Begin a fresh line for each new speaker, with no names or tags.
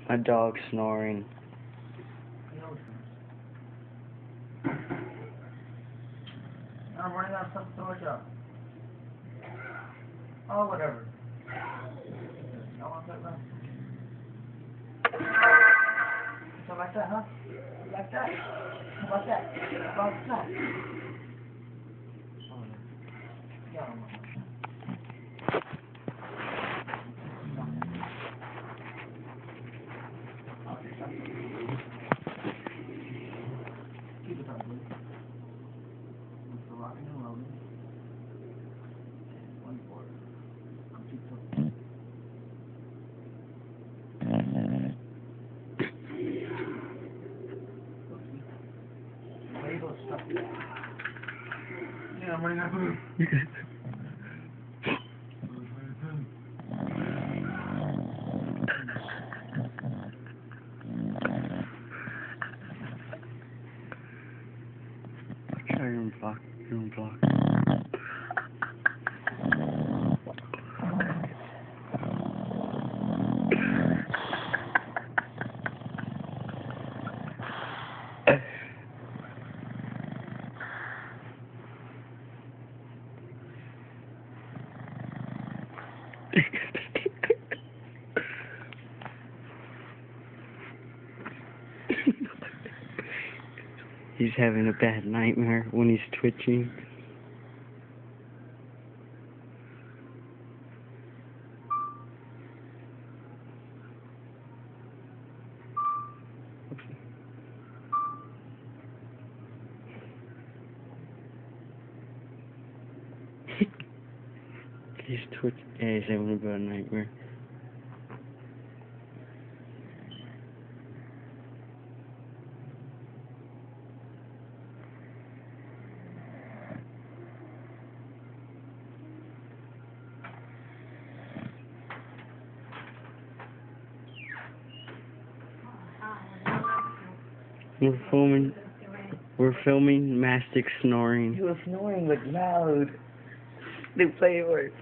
My dog snoring.
I'm running out of stuff to throw at you. Oh, whatever. I want that run. So like that, huh? Like that? How about that? How about that? Oh, yeah. Yeah, keep it up, please. It's the rocking and rolling. 24. Keep it up. Label stuff. Yeah, I'm running out of food.
You're blocked. You're blocked. He's having a bad nightmare when he's twitching. He's twitching. Yeah, he's having a bad nightmare. We're filming Mastic snoring.
He was snoring but loud. They play it work.